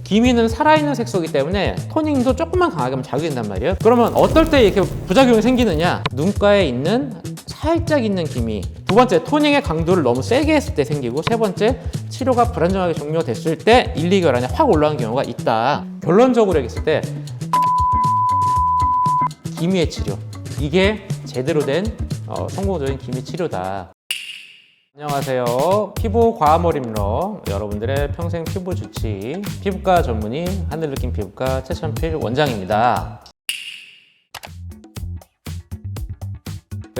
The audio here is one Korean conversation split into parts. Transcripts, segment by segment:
기미는 살아있는 색소이기 때문에 토닝도 조금만 강하게 하면 자극된단 말이에요. 그러면 어떨 때 이렇게 부작용이 생기느냐? 눈가에 있는 살짝 있는 기미. 두 번째, 토닝의 강도를 너무 세게 했을 때 생기고, 세 번째, 치료가 불안정하게 종료됐을 때 1, 2개월 안에 확 올라오는 경우가 있다. 결론적으로 얘기했을 때 기미의 치료, 이게 제대로 된 성공적인 기미 치료다. 안녕하세요. 피부 과몰입러, 여러분들의 평생 피부 주치, 피부과 전문의 하늘느낌 피부과 최천필 원장입니다.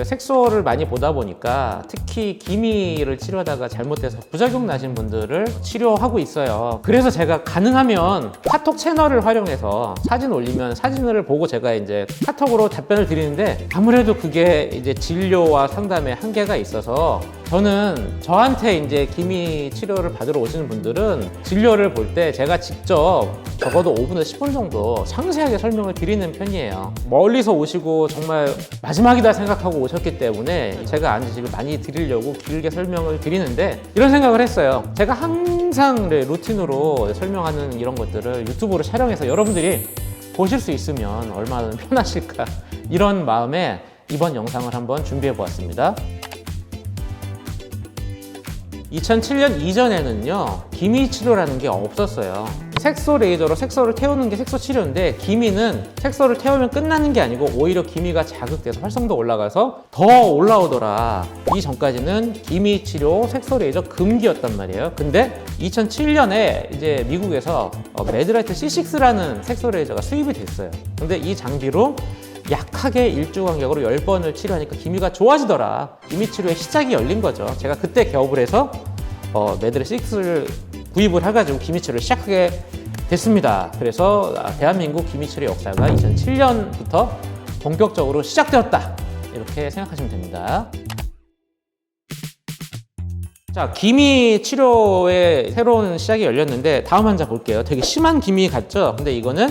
색소를 많이 보다 보니까 특히 기미를 치료하다가 잘못돼서 부작용 나신 분들을 치료하고 있어요. 그래서 제가 가능하면 카톡 채널을 활용해서 사진 올리면 사진을 보고 제가 이제 카톡으로 답변을 드리는데, 아무래도 그게 이제 진료와 상담에 한계가 있어서 저는 저한테 이제 기미 치료를 받으러 오시는 분들은 진료를 볼 때 제가 직접 적어도 5분에서 10분 정도 상세하게 설명을 드리는 편이에요. 멀리서 오시고 정말 마지막이다 생각하고 오셨기 때문에 제가 안지식을 많이 드리려고 길게 설명을 드리는데, 이런 생각을 했어요. 제가 항상 루틴으로 설명하는 이런 것들을 유튜브로 촬영해서 여러분들이 보실 수 있으면 얼마나 편하실까, 이런 마음에 이번 영상을 한번 준비해 보았습니다. 2007년 이전에는요, 기미 치료라는 게 없었어요. 색소 레이저로 색소를 태우는 게 색소 치료인데, 기미는 색소를 태우면 끝나는 게 아니고 오히려 기미가 자극돼서 활성도 올라가서 더 올라오더라. 이전까지는 기미 치료 색소 레이저 금기였단 말이에요. 근데 2007년에 이제 미국에서 매드라이트 C6라는 색소 레이저가 수입이 됐어요. 근데 이 장비로 약하게 일주 간격으로 10번을 치료하니까 기미가 좋아지더라. 기미 치료의 시작이 열린 거죠. 제가 그때 개업을 해서 매드라이트6를 구입을 해가지고 기미 치료를 시작하게 됐습니다. 그래서 대한민국 기미 치료 역사가 2007년부터 본격적으로 시작되었다, 이렇게 생각하시면 됩니다. 자, 기미 치료의 새로운 시작이 열렸는데, 다음 환자 볼게요. 되게 심한 기미 같죠? 근데 이거는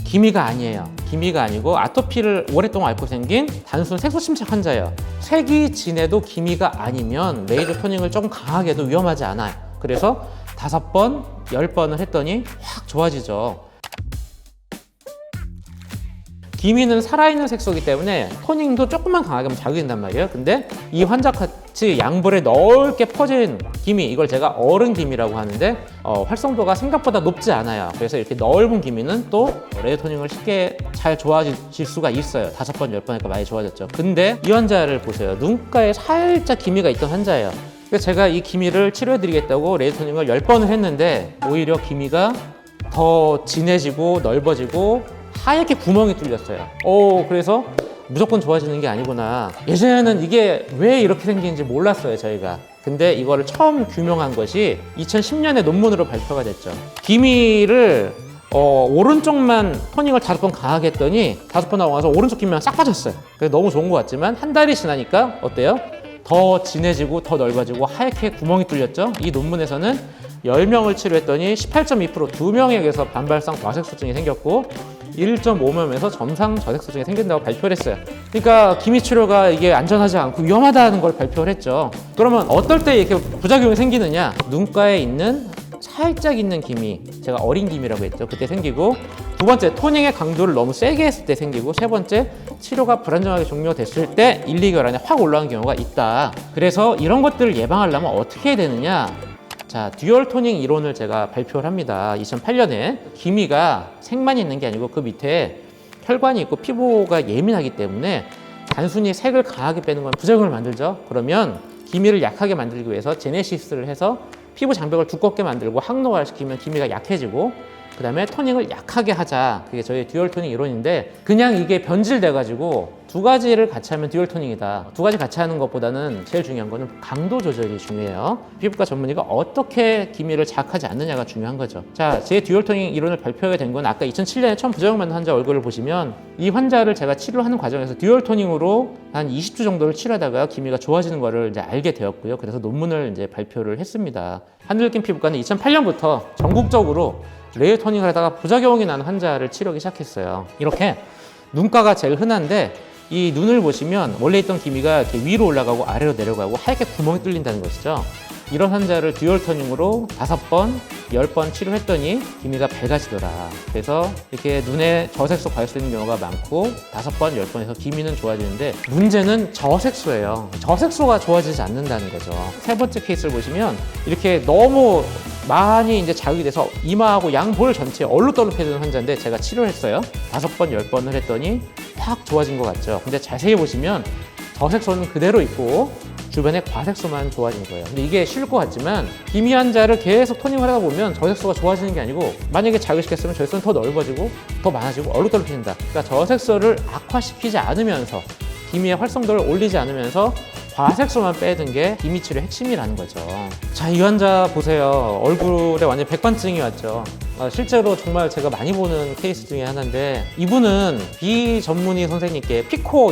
기미가 아니에요. 기미가 아니고 아토피를 오랫동안 앓고 생긴 단순 색소 침착 환자예요. 색이 진해도 기미가 아니면 레이저 토닝을 조금 강하게 해도 위험하지 않아요. 그래서 5번, 10번을 했더니 확 좋아지죠. 기미는 살아있는 색소이기 때문에 토닝도 조금만 강하게 하면 자극된단 말이에요. 근데 이 환자같이 양볼에 넓게 퍼진 기미, 이걸 제가 어른 기미라고 하는데 활성도가 생각보다 높지 않아요. 그래서 이렇게 넓은 기미는 또 레이저 토닝을 쉽게 잘 좋아질 수가 있어요. 5번, 10번 하니까 많이 좋아졌죠. 근데 이 환자를 보세요. 눈가에 살짝 기미가 있던 환자예요. 그래서 제가 이 기미를 치료해드리겠다고 레이저 토닝을 10번을 했는데 오히려 기미가 더 진해지고 넓어지고 하얗게 구멍이 뚫렸어요. 그래서 무조건 좋아지는 게 아니구나. 예전에는 이게 왜 이렇게 생기는지 몰랐어요, 저희가. 근데 이거를 처음 규명한 것이 2010년에 논문으로 발표가 됐죠. 기미를 오른쪽만 토닝을 5번 강하게 했더니 5번 하고 나서 오른쪽 기미만 싹 빠졌어요. 그래서 너무 좋은 것 같지만 한 달이 지나니까 어때요? 더 진해지고 더 넓어지고 하얗게 구멍이 뚫렸죠. 이 논문에서는 10명을 치료했더니 18.2% 2명에게서 반발성 과색소증이 생겼고 1.5명에서 점상 저색소증이 생긴다고 발표를 했어요. 그러니까 기미 치료가 이게 안전하지 않고 위험하다는 걸 발표를 했죠. 그러면 어떨 때 이렇게 부작용이 생기느냐? 눈가에 있는 살짝 있는 기미, 제가 어린 기미라고 했죠. 그때 생기고, 두 번째, 토닝의 강도를 너무 세게 했을 때 생기고, 세 번째, 치료가 불안정하게 종료됐을 때 1, 2개월 안에 확 올라오는 경우가 있다. 그래서 이런 것들을 예방하려면 어떻게 해야 되느냐? 자, 듀얼 토닝 이론을 제가 발표를 합니다. 2008년에. 기미가 색만 있는 게 아니고 그 밑에 혈관이 있고 피부가 예민하기 때문에 단순히 색을 강하게 빼는 건 부작용을 만들죠. 그러면 기미를 약하게 만들기 위해서 제네시스를 해서 피부 장벽을 두껍게 만들고 항노화를 시키면 기미가 약해지고, 그 다음에 토닝을 약하게 하자. 그게 저희 듀얼 토닝 이론인데, 그냥 이게 변질돼가지고 2가지를 같이 하면 듀얼 토닝이다. 2가지 같이 하는 것보다는 제일 중요한 거는 강도 조절이 중요해요. 피부과 전문의가 어떻게 기미를 자극하지 않느냐가 중요한 거죠. 자, 제 듀얼 토닝 이론을 발표하게 된 건 아까 2007년에 처음 부작용 만든 환자 얼굴을 보시면, 이 환자를 제가 치료하는 과정에서 듀얼 토닝으로 한 20주 정도를 치료하다가 기미가 좋아지는 거를 이제 알게 되었고요. 그래서 논문을 이제 발표를 했습니다. 하늘느낌 피부과는 2008년부터 전국적으로 레이저 토닝을 하다가 부작용이 난 환자를 치료하기 시작했어요. 이렇게 눈가가 제일 흔한데 이 눈을 보시면 원래 있던 기미가 이렇게 위로 올라가고 아래로 내려가고 하얗게 구멍이 뚫린다는 것이죠. 이런 환자를 듀얼 토닝으로 5번, 10번 치료했더니 기미가 밝아지더라. 그래서 이렇게 눈에 저색소 과액수 있는 경우가 많고 5번, 10번에서 기미는 좋아지는데 문제는 저색소예요. 저색소가 좋아지지 않는다는 거죠. 세 번째 케이스를 보시면 이렇게 너무 많이 이제 자극이 돼서 이마하고 양볼 전체에 얼룩덜룩해지는 환자인데 제가 치료했어요. 5번, 10번을 했더니 확 좋아진 것 같죠. 근데 자세히 보시면 저색소는 그대로 있고 주변에 과색소만 좋아진 거예요. 근데 이게 쉬울 것 같지만 기미 환자를 계속 토닝을 하다 보면 저색소가 좋아지는 게 아니고 만약에 자극시켰으면 저색소는 더 넓어지고 더 많아지고 얼룩덜룩해진다. 그러니까 저색소를 악화시키지 않으면서 기미의 활성도를 올리지 않으면서 과색소만 빼는 게 기미 치료의 핵심이라는 거죠. 자, 이 환자 보세요. 얼굴에 완전 백반증이 왔죠. 실제로 정말 제가 많이 보는 케이스 중에 하나인데 이분은 비전문의 선생님께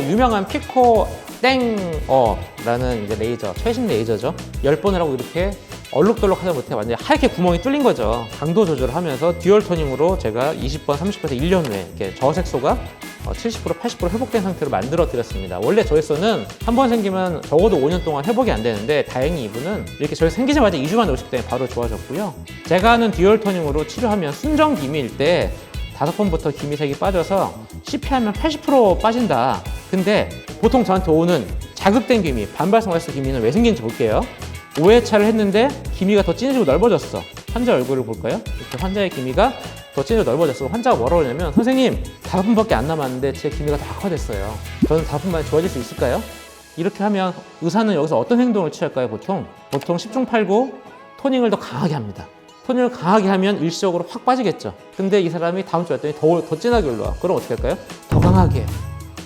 유명한 피코 땡어라는 이제 레이저, 최신 레이저죠. 10번을 하고 이렇게 얼룩덜룩 하다 못해 완전히 하얗게 구멍이 뚫린 거죠. 강도 조절을 하면서 듀얼 토닝으로 제가 20번, 30번에서 1년 후에 이렇게 저색소가 70%, 80% 회복된 상태로 만들어 드렸습니다. 원래 저색소는 한 번 생기면 적어도 5년 동안 회복이 안 되는데 다행히 이분은 이렇게 저색 생기자마자 2주 만에 오셨기 때문에 바로 좋아졌고요. 제가 하는 듀얼 토닝으로 치료하면 순정 기미일 때 5번부터 기미색이 빠져서 CP하면 80% 빠진다. 근데 보통 저한테 오는 자극된 기미, 반발성 과색소 기미는 왜 생기는지 볼게요. 5회차를 했는데 기미가 더 진해지고 넓어졌어. 환자 얼굴을 볼까요? 이렇게 환자의 기미가 더 진해지고 넓어졌어. 환자가 뭐라고 하냐면 선생님 5분밖에 안 남았는데 제 기미가 다 악화됐어요. 저는 5분 만에 좋아질 수 있을까요? 이렇게 하면 의사는 여기서 어떤 행동을 취할까요? 보통 10중 8구 토닝을 더 강하게 합니다. 토닝을 강하게 하면 일시적으로 확 빠지겠죠. 근데 이 사람이 다음 주에 왔더니 더 진하게 올라와. 그럼 어떻게 할까요? 더 강하게.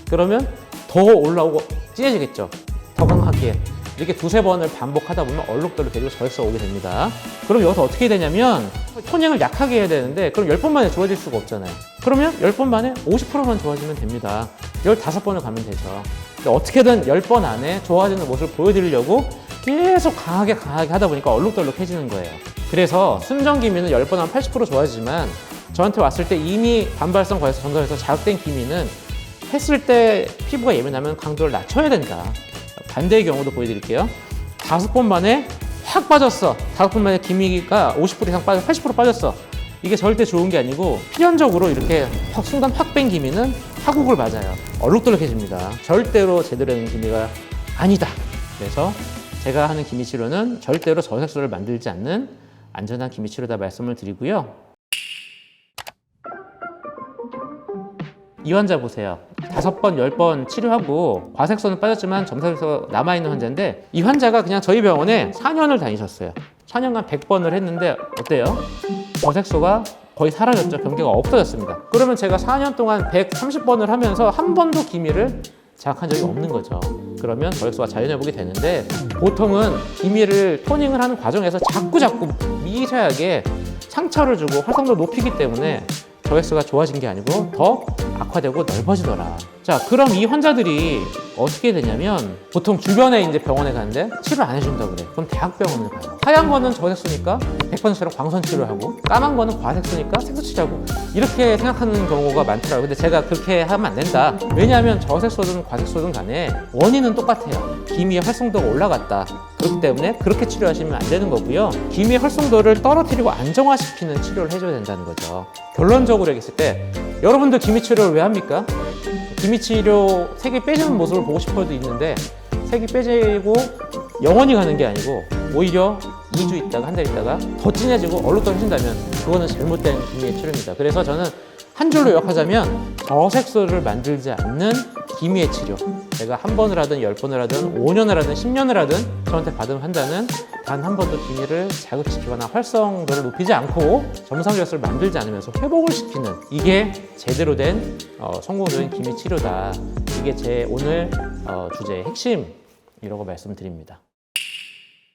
그러면 더 올라오고 진해지겠죠. 더 강하게. 이렇게 2-3번을 반복하다 보면 얼룩덜룩해지고 저색소가 오게 됩니다. 그럼 여기서 어떻게 되냐면 토닝을 약하게 해야 되는데 그럼 10번 만에 좋아질 수가 없잖아요. 그러면 10번 만에 50%만 좋아지면 됩니다. 15번을 가면 되죠. 근데 어떻게든 10번 안에 좋아지는 모습을 보여드리려고 계속 강하게 하다 보니까 얼룩덜룩해지는 거예요. 그래서 순정 기미는 10번 하면 80% 좋아지지만 저한테 왔을 때 이미 반발성 과색소 전달해서 자극된 기미는 했을 때 피부가 예민하면 강도를 낮춰야 된다. 반대의 경우도 보여드릴게요. 5번 만에 확 빠졌어. 5번 만에 기미가 50% 이상 빠져 80% 빠졌어. 이게 절대 좋은 게 아니고 필연적으로 이렇게 순간 확 뺀 기미는 파국을 맞아요. 얼룩덜룩해집니다. 절대로 제대로 된 기미가 아니다. 그래서 제가 하는 기미 치료는 절대로 저색소를 만들지 않는 안전한 기미 치료다 말씀을 드리고요. 이 환자 보세요. 5번, 10번 치료하고 과색소는 빠졌지만 점사색소 남아있는 환자인데 이 환자가 그냥 저희 병원에 4년을 다니셨어요. 4년간 100번을 했는데 어때요? 저색소가 거의 사라졌죠. 경계가 없어졌습니다. 그러면 제가 4년 동안 130번을 하면서 한 번도 기미를 자극한 적이 없는 거죠. 그러면 저색소가 자연히 회복이 되는데 보통은 기미를 토닝을 하는 과정에서 자꾸 미세하게 상처를 주고 활성도를 높이기 때문에 저색소가 좋아진 게 아니고 더 악화되고 넓어지더라. 자, 그럼 이 환자들이 어떻게 되냐면 보통 주변에 이제 병원에 가는데 치료 안 해준다고 그래. 그럼 대학병원을 가요. 하얀 거는 저색소니까 100번처럼 광선 치료하고 까만 거는 과색소니까 색소 치료하고 이렇게 생각하는 경우가 많더라고요. 근데 제가 그렇게 하면 안 된다. 왜냐하면 저색소든 과색소든 간에 원인은 똑같아요. 기미의 활성도가 올라갔다. 그렇기 때문에 그렇게 치료하시면 안 되는 거고요. 기미의 활성도를 떨어뜨리고 안정화시키는 치료를 해줘야 된다는 거죠. 결론적으로 얘기했을 때 여러분들 기미 치료를 왜 합니까? 기미 치료 색이 빼지는 모습을 보고 싶어도 있는데 색이 빼지고 영원히 가는 게 아니고 오히려 2주 있다가 한 달 있다가 더 진해지고 얼룩덜해진다면 그거는 잘못된 기미의 치료입니다. 그래서 저는 한 줄로 요약하자면 저색소를 만들지 않는 기미의 치료. 제가 한 번을 하든 10번을 하든 5년을 하든 10년을 하든 저한테 받은 환자는 단 한 번도 기미를 자극시키거나 활성도를 높이지 않고 점성결석을 만들지 않으면서 회복을 시키는 이게 제대로 된 성공적인 기미 치료다. 이게 제 오늘 주제의 핵심이라고 말씀드립니다.